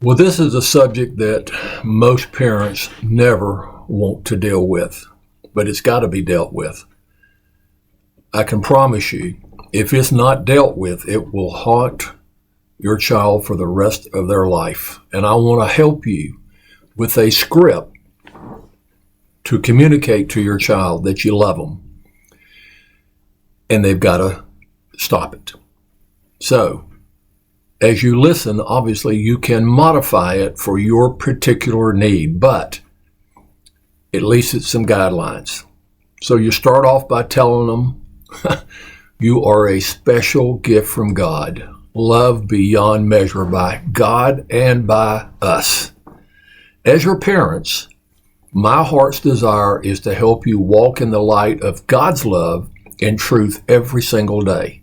Well, this is a subject that most parents never want to deal with, but it's got to be dealt with. I can promise you, if it's not dealt with, it will haunt your child for the rest of their life. And I want to help you with a script to communicate to your child that you love them. And they've got to stop it. So, as you listen, obviously you can modify it for your particular need, but at least it's some guidelines. So you start off by telling them, you are a special gift from God, loved beyond measure by God and by us. As your parents, my heart's desire is to help you walk in the light of God's love and truth every single day.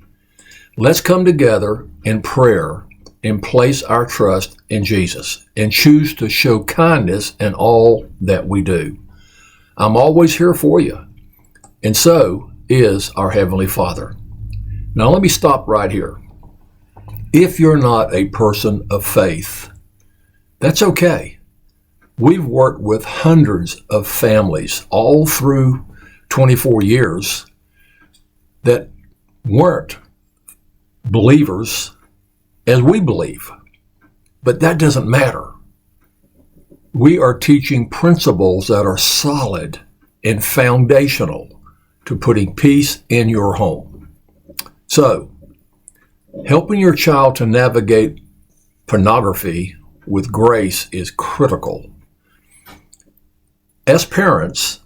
Let's come together in prayer and place our trust in Jesus and choose to show kindness in all that we do. I'm always here for you, and so is our Heavenly Father. Now let me stop right here. If you're not a person of faith, that's okay. We've worked with hundreds of families all through 24 years that weren't believers as we believe. But that doesn't matter. We are teaching principles that are solid and foundational to putting peace in your home. So, helping your child to navigate pornography with grace is critical. As parents,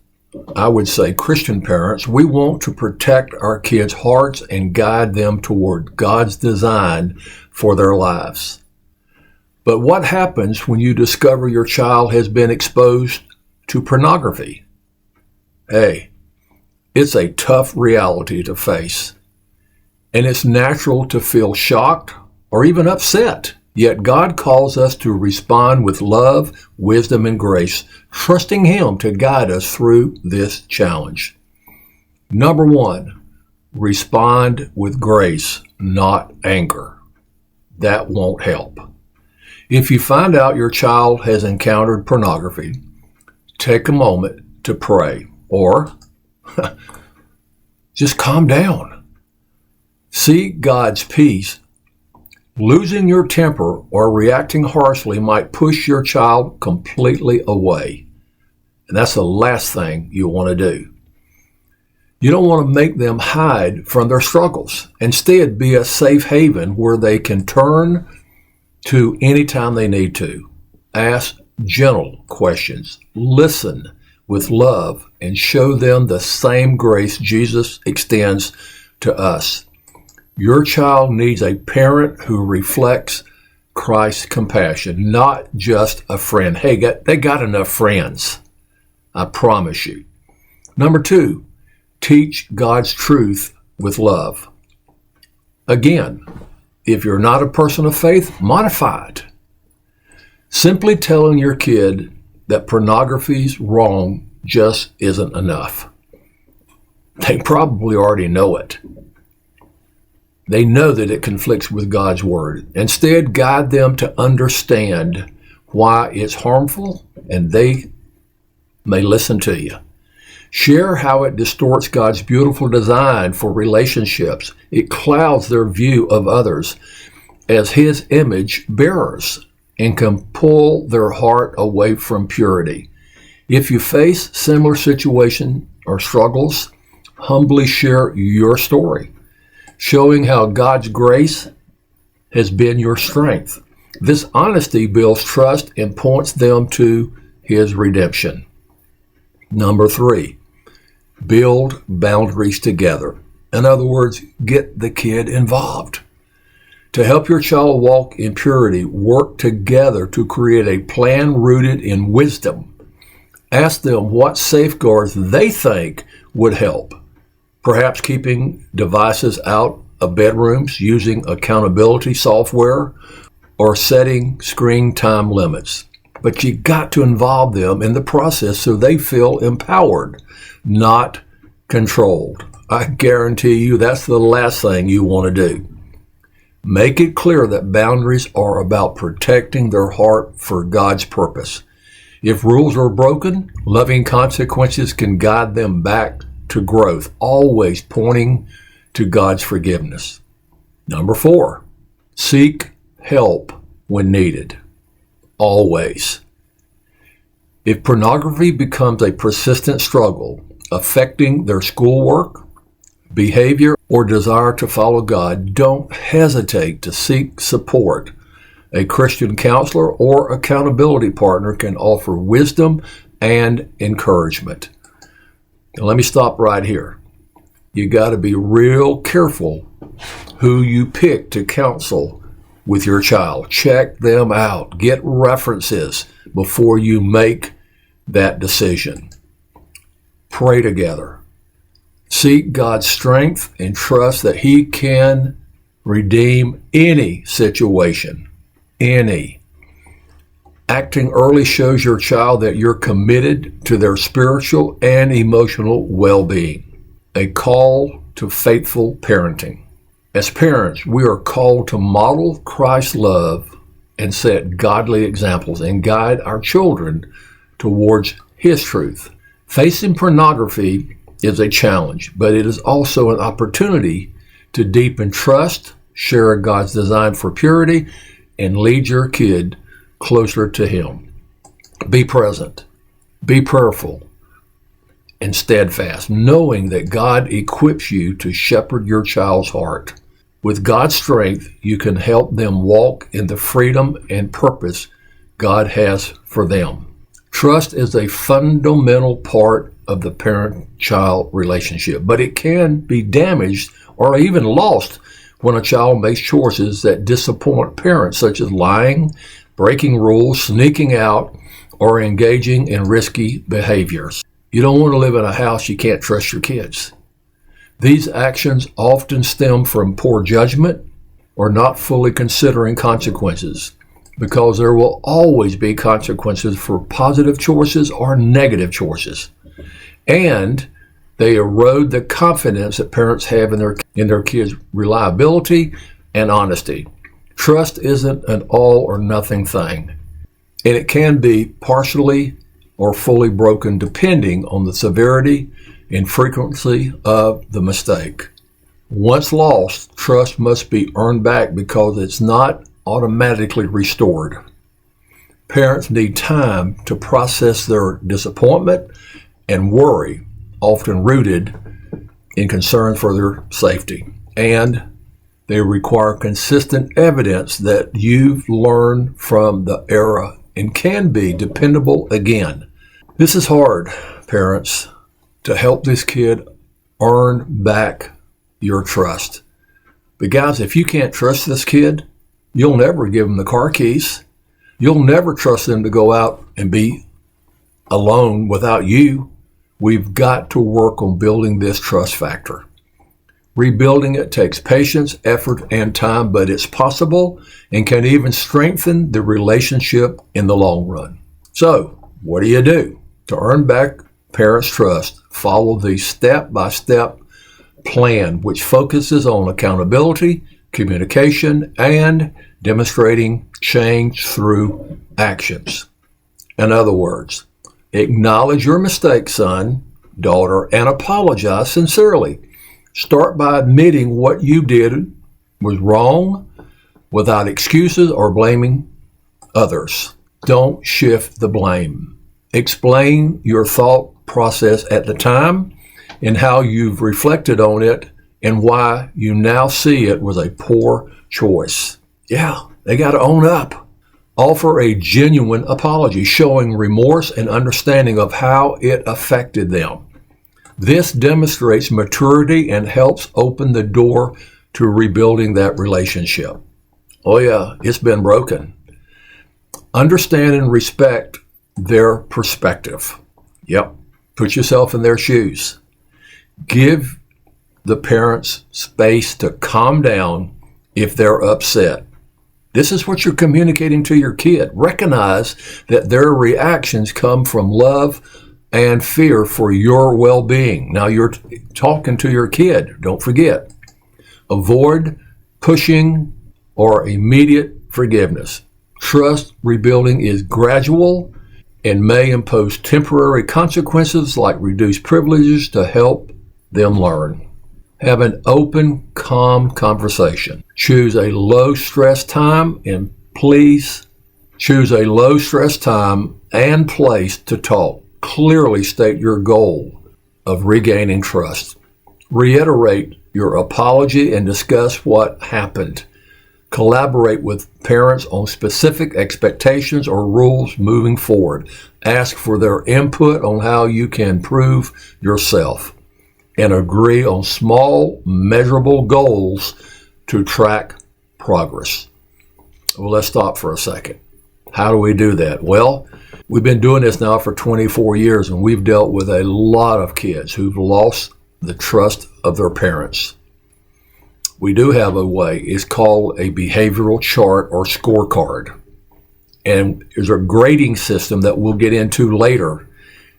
I would say Christian parents, we want to protect our kids' hearts and guide them toward God's design for their lives. But what happens when you discover your child has been exposed to pornography? Hey, it's a tough reality to face. And it's natural to feel shocked or even upset. Yet God calls us to respond with love, wisdom, and grace, trusting Him to guide us through this challenge. Number one, respond with grace, not anger. That won't help. If you find out your child has encountered pornography, take a moment to pray, or just calm down. Seek God's peace. Losing your temper or reacting harshly might push your child completely away. And that's the last thing you want to do. You don't want to make them hide from their struggles. Instead, be a safe haven where they can turn to anytime they need to. Ask gentle questions. Listen with love and show them the same grace Jesus extends to us. Your child needs a parent who reflects Christ's compassion, not just a friend. Hey, they got enough friends, I promise you. Number two, teach God's truth with love. Again, if you're not a person of faith, modify it. Simply telling your kid that pornography's wrong just isn't enough. They probably already know it. They know that it conflicts with God's word. Instead, guide them to understand why it's harmful, and they may listen to you. Share how it distorts God's beautiful design for relationships. It clouds their view of others as His image bearers and can pull their heart away from purity. If you face similar situations or struggles, humbly share your story, showing how God's grace has been your strength. This honesty builds trust and points them to His redemption. Number three, build boundaries together. In other words, get the kid involved. To help your child walk in purity, work together to create a plan rooted in wisdom. Ask them what safeguards they think would help. Perhaps keeping devices out of bedrooms, using accountability software, or setting screen time limits. But you got to involve them in the process so they feel empowered, not controlled. I guarantee you that's the last thing you want to do. Make it clear that boundaries are about protecting their heart for God's purpose. If rules are broken, loving consequences can guide them back to growth, always pointing to God's forgiveness. Number 4, seek help when needed. Always. If pornography becomes a persistent struggle affecting their schoolwork, behavior, or desire to follow God, don't hesitate to seek support. A Christian counselor or accountability partner can offer wisdom and encouragement. Now, let me stop right here. You got to be real careful who you pick to counsel with your child. Check them out. Get references before you make that decision. Pray together. Seek God's strength and trust that He can redeem any situation. Any. Acting early shows your child that you're committed to their spiritual and emotional well-being. A call to faithful parenting. As parents, we are called to model Christ's love and set godly examples and guide our children towards His truth. Facing pornography is a challenge, but it is also an opportunity to deepen trust, share God's design for purity, and lead your kid closer to Him. Be present, be prayerful, and steadfast, knowing that God equips you to shepherd your child's heart. With God's strength, you can help them walk in the freedom and purpose God has for them. Trust is a fundamental part of the parent-child relationship, but it can be damaged or even lost when a child makes choices that disappoint parents, such as lying, breaking rules, sneaking out, or engaging in risky behaviors. You don't want to live in a house you can't trust your kids. These actions often stem from poor judgment or not fully considering consequences, because there will always be consequences for positive choices or negative choices. And they erode the confidence that parents have in their kids' reliability and honesty. Trust isn't an all or nothing thing, and it can be partially or fully broken depending on the severity and frequency of the mistake. Once lost, trust must be earned back because it's not automatically restored. Parents need time to process their disappointment and worry, often rooted in concern for their safety. And they require consistent evidence that you've learned from the error and can be dependable again. This is hard, parents, to help this kid earn back your trust. But guys, if you can't trust this kid, you'll never give them the car keys. You'll never trust them to go out and be alone without you. We've got to work on building this trust factor. Rebuilding it takes patience, effort, and time, but it's possible and can even strengthen the relationship in the long run. So, what do you do? To earn back parents' trust, follow the step-by-step plan, which focuses on accountability, communication, and demonstrating change through actions. In other words, acknowledge your mistake, son, daughter, and apologize sincerely. Start by admitting what you did was wrong without excuses or blaming others. Don't shift the blame. Explain your thought process at the time and how you've reflected on it and why you now see it was a poor choice. Yeah, they got to own up. Offer a genuine apology, showing remorse and understanding of how it affected them. This demonstrates maturity and helps open the door to rebuilding that relationship. Oh yeah, it's been broken. Understand and respect their perspective. Yep, put yourself in their shoes. Give the parents space to calm down if they're upset. This is what you're communicating to your kid. Recognize that their reactions come from love and fear for your well-being. Now you're talking to your kid. Don't forget. Avoid pushing or immediate forgiveness. Trust rebuilding is gradual and may impose temporary consequences like reduced privileges to help them learn. Have an open, calm conversation. Choose a low-stress time and please choose a low-stress time and place to talk. Clearly state your goal of regaining trust. Reiterate your apology and discuss what happened. Collaborate with parents on specific expectations or rules moving forward. Ask for their input on how you can improve yourself. And agree on small, measurable goals to track progress. Well, let's stop for a second. How do we do that? Well, we've been doing this now for 24 years, and we've dealt with a lot of kids who've lost the trust of their parents. We do have a way. It's called a behavioral chart or scorecard. And there's a grading system that we'll get into later.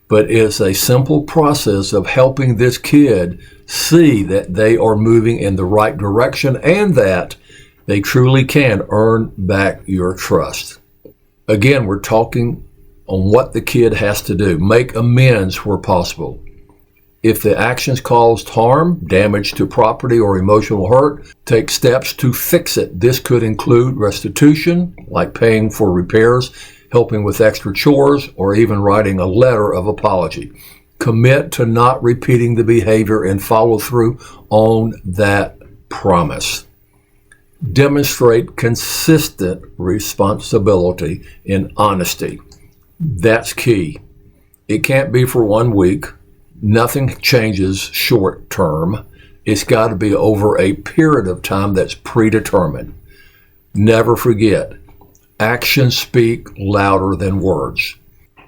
But it's a simple process of helping this kid see that they are moving in the right direction and that they truly can earn back your trust. Again, we're talking on what the kid has to do. Make amends where possible. If the actions caused harm, damage to property, or emotional hurt, take steps to fix it. This could include restitution, like paying for repairs, helping with extra chores, or even writing a letter of apology. Commit to not repeating the behavior and follow through on that promise. Demonstrate consistent responsibility and honesty. That's key. It can't be for 1 week. Nothing changes short term. It's got to be over a period of time that's predetermined. Never forget, actions speak louder than words.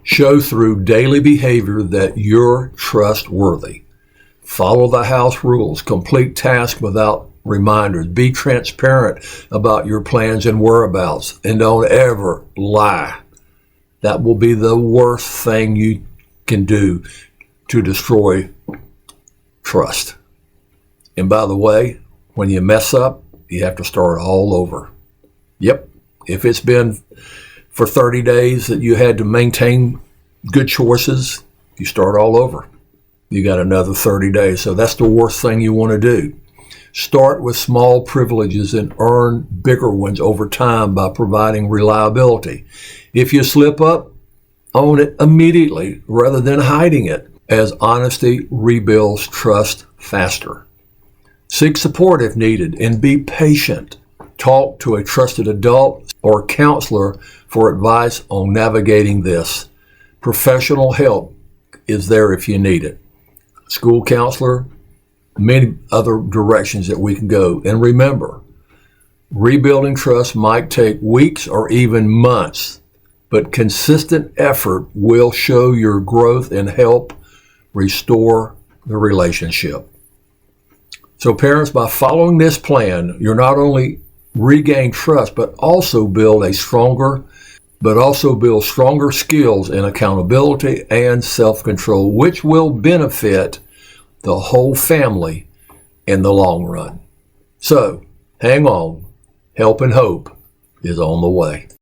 Show through daily behavior that you're trustworthy. Follow the house rules. Complete tasks without reminders. Be transparent about your plans and whereabouts. And don't ever lie. That will be the worst thing you can do to destroy trust. And by the way, when you mess up, you have to start all over. Yep. If it's been for 30 days that you had to maintain good choices, you start all over. You got another 30 days. So that's the worst thing you want to do. Start with small privileges and earn bigger ones over time by providing reliability. If you slip up, own it immediately rather than hiding it, as honesty rebuilds trust faster. Seek support if needed and be patient. Talk to a trusted adult or counselor for advice on navigating this. Professional help is there if you need it. School counselor, many other directions that we can go. And remember, rebuilding trust might take weeks or even months, but consistent effort will show your growth and help restore the relationship. So parents, by following this plan, you're not only regain trust, but also build stronger skills in accountability and self-control, which will benefit the whole family in the long run. So hang on. Help and hope is on the way.